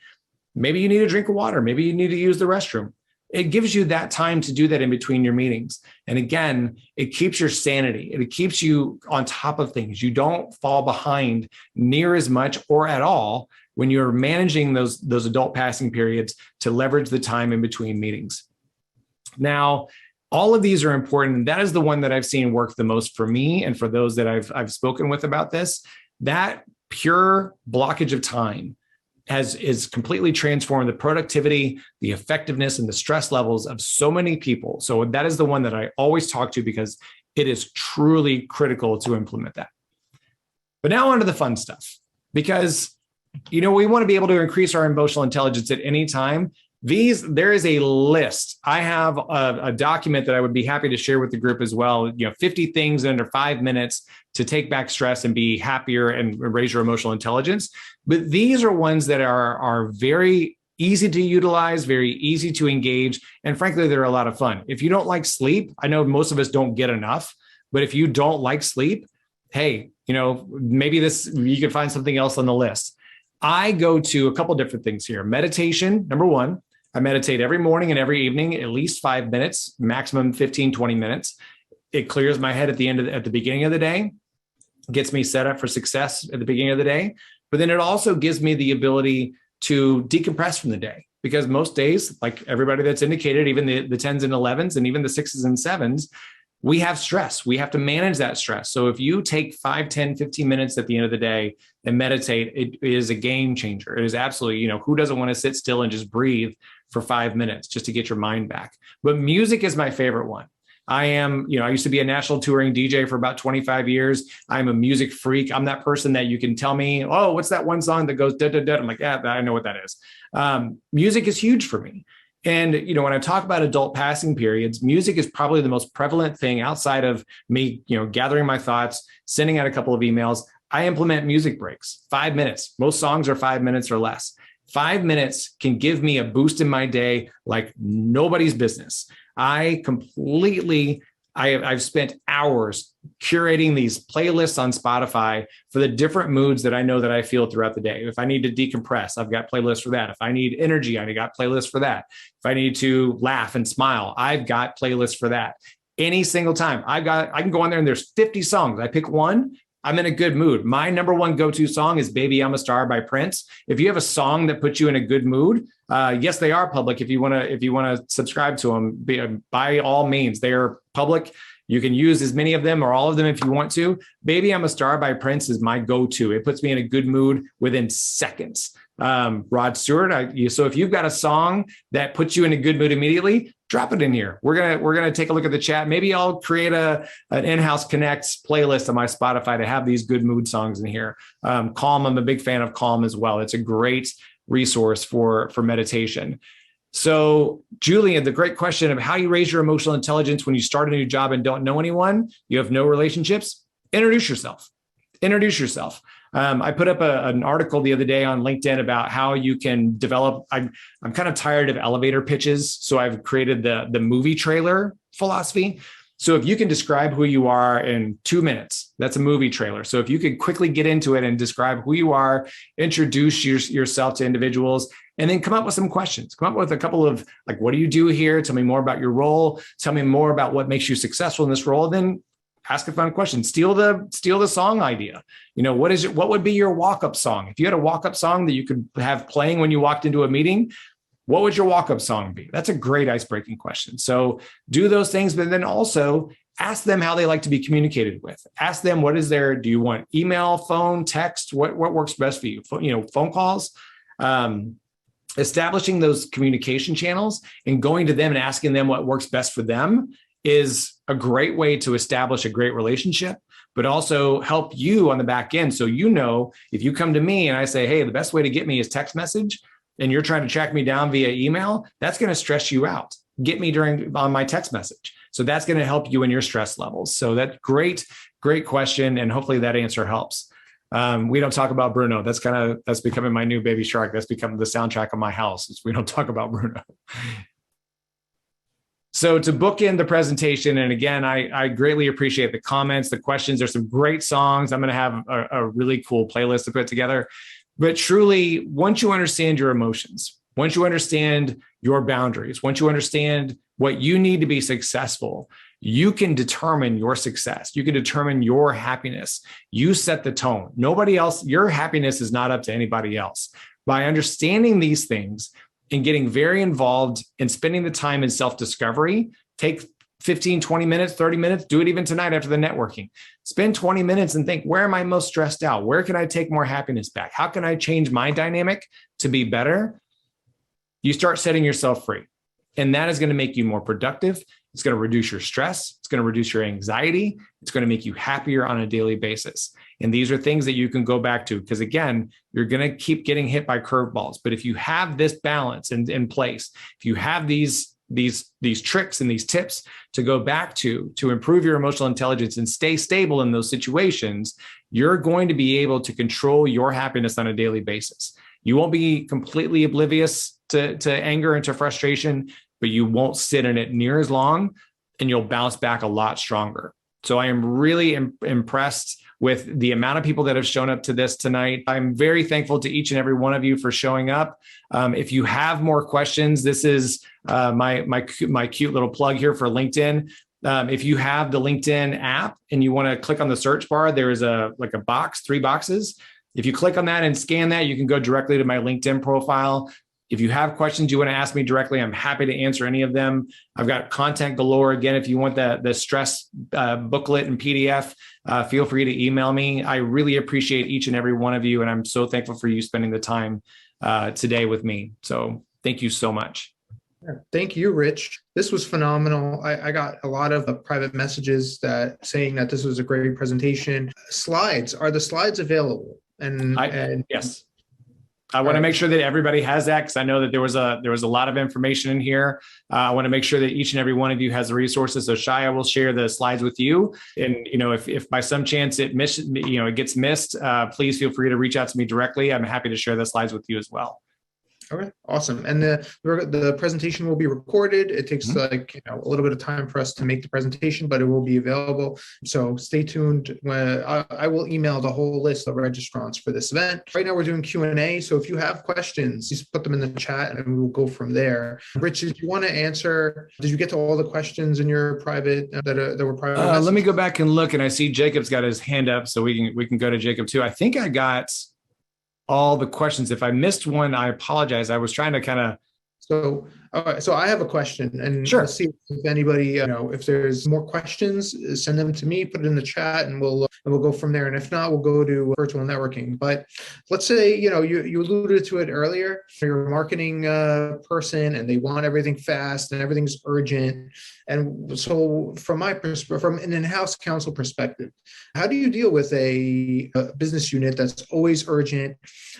Maybe you need a drink of water. Maybe you need to use the restroom. It gives you that time to do that in between your meetings. And again, it keeps your sanity. It keeps you on top of things. You don't fall behind near as much or at all when you're managing those adult passing periods to leverage the time in between meetings. Now, all of these are important. And that is the one that I've seen work the most for me and for those that I've spoken with about this. That pure blockage of time is completely transformed the productivity, the effectiveness, and the stress levels of so many people. So that is the one that I always talk to, because it is truly critical to implement that. But now on to the fun stuff, because we want to be able to increase our emotional intelligence at any time. There is a list. I have a document that I would be happy to share with the group as well. 50 things in under 5 minutes to take back stress and be happier and raise your emotional intelligence. But these are ones that are very easy to utilize, very easy to engage, and frankly, they're a lot of fun. If you don't like sleep, I know most of us don't get enough, but if you don't like sleep, hey, maybe you can find something else on the list. I go to a couple different things here. Meditation, number one. I meditate every morning and every evening, at least 5 minutes, maximum 15, 20 minutes. It clears my head at the beginning of the day, gets me set up for success at the beginning of the day. But then it also gives me the ability to decompress from the day, because most days, like everybody that's indicated, even the 10s and 11s and even the 6s and 7s, we have stress. We have to manage that stress. So if you take 5, 10, 15 minutes at the end of the day and meditate, it is a game changer. It is absolutely, who doesn't want to sit still and just breathe for 5 minutes just to get your mind back? But music is my favorite one. I used to be a national touring DJ for about 25 years. I'm a music freak. I'm that person that you can tell me, oh, what's that one song that goes da da da? I'm like, yeah, I know what that is. Music is huge for me. And, when I talk about adult passing periods, music is probably the most prevalent thing outside of me, gathering my thoughts, sending out a couple of emails. I implement music breaks, 5 minutes. Most songs are 5 minutes or less. 5 minutes can give me a boost in my day like nobody's business. I've spent hours curating these playlists on Spotify for the different moods that I know that I feel throughout the day. If I need to decompress, I've got playlists for that. If I need energy, I got playlists for that. If I need to laugh and smile, I've got playlists for that. Any single time I can go on there and there's 50 songs. I pick one. I'm in a good mood. My number one go-to song is Baby I'm a Star by Prince. If you have a song that puts you in a good mood, yes, they are public. If you want to subscribe to them, by all means, they are public. You can use as many of them or all of them if you want to. Baby I'm a Star by Prince is my go-to. It puts me in a good mood within seconds. Rod Stewart. So if you've got a song that puts you in a good mood immediately, drop it in here. We're gonna take a look at the chat. Maybe I'll create an in-house connects playlist on my Spotify to have these good mood songs in here. Calm. I'm a big fan of Calm as well. It's a great resource for meditation. So, Julian, the great question of how you raise your emotional intelligence when you start a new job and don't know anyone, you have no relationships. Introduce yourself. I put up an article the other day on LinkedIn about how you can develop. I'm kind of tired of elevator pitches, so I've created the movie trailer philosophy. So if you can describe who you are in 2 minutes, that's a movie trailer. So if you could quickly get into it and describe who you are, introduce yourself to individuals, and then come up with some questions. Come up with a couple of like, what do you do here? Tell me more about your role. Tell me more about what makes you successful in this role. Then ask a fun question. Steal the song idea. What would be your walk-up song? If you had a walk-up song that you could have playing when you walked into a meeting, what would your walk-up song be? That's a great ice-breaking question. So do those things, but then also ask them how they like to be communicated with. Ask them, do you want email, phone, text? What works best for you? Phone calls, establishing those communication channels and going to them and asking them what works best for them is a great way to establish a great relationship, but also help you on the back end. So, if you come to me and I say, hey, the best way to get me is text message, and you're trying to track me down via email, that's going to stress you out. Get me on my text message. So that's going to help you in your stress levels. So that's great question. And hopefully that answer helps. We don't talk about Bruno. That's becoming my new baby shark. That's become the soundtrack of my house. We don't talk about Bruno. So to bookend the presentation, and again, I greatly appreciate the comments, the questions. There's some great songs. I'm going to have a really cool playlist to put together. But truly, once you understand your emotions, once you understand your boundaries, once you understand what you need to be successful, you can determine your success. You can determine your happiness. You set the tone. Nobody else, your happiness is not up to anybody else. By understanding these things and getting very involved and spending the time in self-discovery, take 15, 20 minutes, 30 minutes, do it even tonight after the networking. Spend 20 minutes and think, where am I most stressed out? Where can I take more happiness back? How can I change my dynamic to be better? You start setting yourself free. And that is going to make you more productive. It's going to reduce your stress. It's going to reduce your anxiety. It's going to make you happier on a daily basis. And these are things that you can go back to, because again, you're going to keep getting hit by curveballs. But if you have this balance in place, if you have these tricks and these tips to go back to improve your emotional intelligence and stay stable in those situations, you're going to be able to control your happiness on a daily basis. You won't be completely oblivious to anger and to frustration, but you won't sit in it near as long, and you'll bounce back a lot stronger. So I am really impressed with the amount of people that have shown up to this tonight. I'm very thankful to each and every one of you for showing up. If you have more questions, this is my cute little plug here for LinkedIn. If you have the LinkedIn app and you want to click on the search bar, there is a box, 3 boxes. If you click on that and scan that, you can go directly to my LinkedIn profile. If you have questions you want to ask me directly, I'm happy to answer any of them. I've got content galore. Again, if you want the stress booklet and PDF, feel free to email me. I really appreciate each and every one of you, and I'm so thankful for you spending the time today with me. So thank you so much. Thank you, Rich. This was phenomenal. I got a lot of private messages saying that this was a great presentation. Are the slides available? Yes. I want to make sure that everybody has that, because I know that there was a lot of information in here. I want to make sure that each and every one of you has the resources. So Shia will share the slides with you. And if by some chance it gets missed, please feel free to reach out to me directly. I'm happy to share the slides with you as well. Okay, awesome. And the presentation will be recorded. It takes a little bit of time for us to make the presentation, but it will be available. So stay tuned. I will email the whole list of registrants for this event. Right now we're doing Q&A. So if you have questions, just put them in the chat and we'll go from there. Rich, did you want to answer? Did you get to all the questions in your private that were private? Let me go back and look, and I see Jacob's got his hand up, so we can go to Jacob too. I think I got all the questions. If I missed one, I apologize. I was trying to kind of. So, all right. So I have a question, and sure. Let's see if anybody, if there's more questions, send them to me, put it in the chat, and we'll go from there. And if not, we'll go to virtual networking. But let's say, you alluded to it earlier. You're a marketing person, and they want everything fast and everything's urgent. And so from an in-house counsel perspective, how do you deal with a business unit that's always urgent,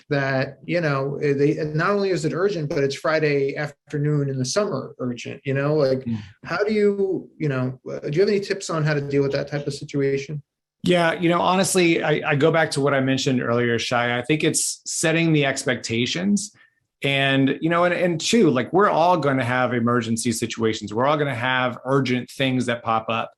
that, not only is it urgent, but it's Friday afternoon in the summer urgent, how do you have any tips on how to deal with that type of situation? Yeah, honestly, I go back to what I mentioned earlier, Shai. I think it's setting the expectations. And, and two, like, we're all going to have emergency situations. We're all going to have urgent things that pop up.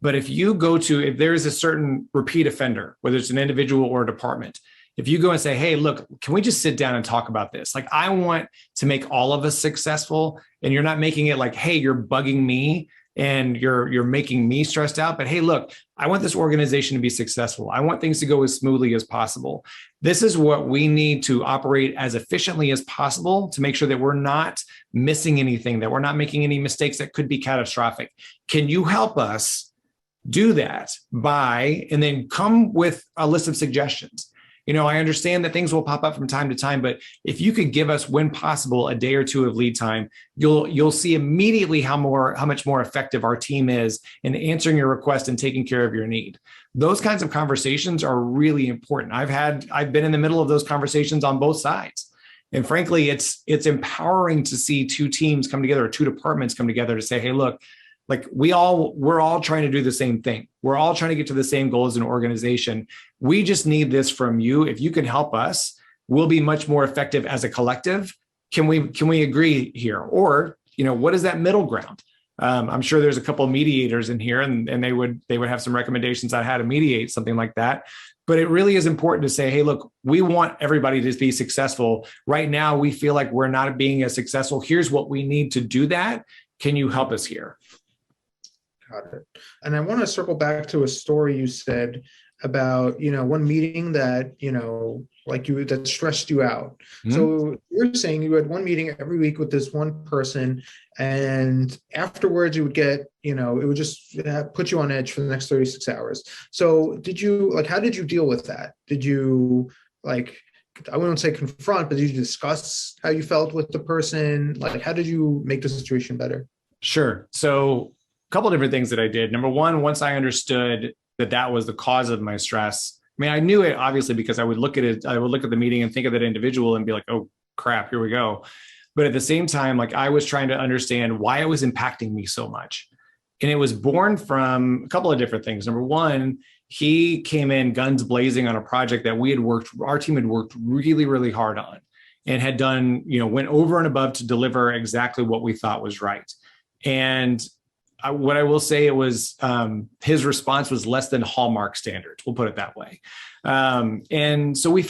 But if there is a certain repeat offender, whether it's an individual or a department, If you go and say, hey, look, can we just sit down and talk about this? Like, I want to make all of us successful, and you're not making it like, hey, you're bugging me and you're making me stressed out. But hey, look, I want this organization to be successful. I want things to go as smoothly as possible. This is what we need to operate as efficiently as possible to make sure that we're not missing anything, that we're not making any mistakes that could be catastrophic. Can you help us do that and then come with a list of suggestions? I understand that things will pop up from time to time, but if you could give us, when possible, a day or two of lead time, you'll see immediately how much more effective our team is in answering your request and taking care of your need. Those kinds of conversations are really important. I've been in the middle of those conversations on both sides. And frankly, it's empowering to see two teams come together, or two departments come together to say, hey, look, like we're all trying to do the same thing. We're all trying to get to the same goal as an organization. We just need this from you. If you can help us, we'll be much more effective as a collective. Can we agree here? Or, what is that middle ground? I'm sure there's a couple of mediators in here, and they would have some recommendations on how to mediate something like that. But it really is important to say, hey, look, we want everybody to be successful. Right now, we feel like we're not being as successful. Here's what we need to do that. Can you help us here? Got it. And I want to circle back to a story you said about, one meeting that, that stressed you out. Mm-hmm. So you're saying you had one meeting every week with this one person, and afterwards you would get, it would just put you on edge for the next 36 hours. So how did you deal with that? Did you I wouldn't say confront, but did you discuss how you felt with the person? Like, how did you make the situation better? Sure. So a couple of different things that I did. Number one, once I understood that was the cause of my stress, I knew it obviously because I would look at it. I would look at the meeting and think of that individual and be like, oh crap, here we go. But at the same time, I was trying to understand why it was impacting me so much. And it was born from a couple of different things. Number one, he came in guns blazing on a project that our team had worked really, really hard on and had done, went over and above to deliver exactly what we thought was right. And what I will say, it was his response was less than Hallmark standards. We'll put it that way. And so we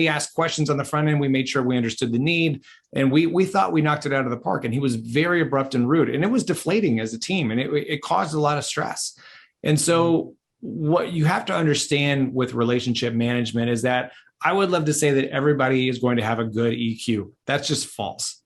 asked questions on the front end. We made sure we understood the need, and we thought we knocked it out of the park. And he was very abrupt and rude, and it was deflating as a team, and it caused a lot of stress. And so what you have to understand with relationship management is that I would love to say that everybody is going to have a good EQ. That's just false.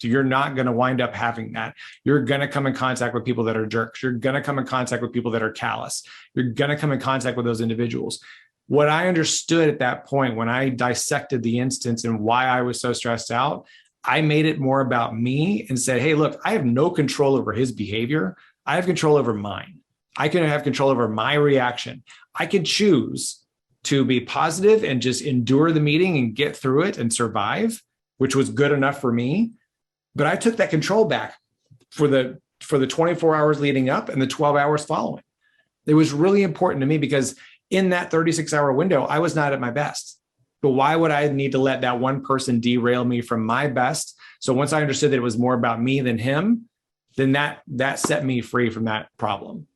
You're not going to wind up having that. You're going to come in contact with people that are jerks. You're going to come in contact with people that are callous. You're going to come in contact with those individuals. What I understood at that point, when I dissected the instance and why I was so stressed out, I made it more about me and said, hey, look, I have no control over his behavior. I have control over mine. I can have control over my reaction. I can choose to be positive and just endure the meeting and get through it and survive, which was good enough for me. But I took that control back for the 24 hours leading up and the 12 hours following. It was really important to me because in that 36-hour window, I was not at my best. But why would I need to let that one person derail me from my best? So once I understood that it was more about me than him, then that set me free from that problem.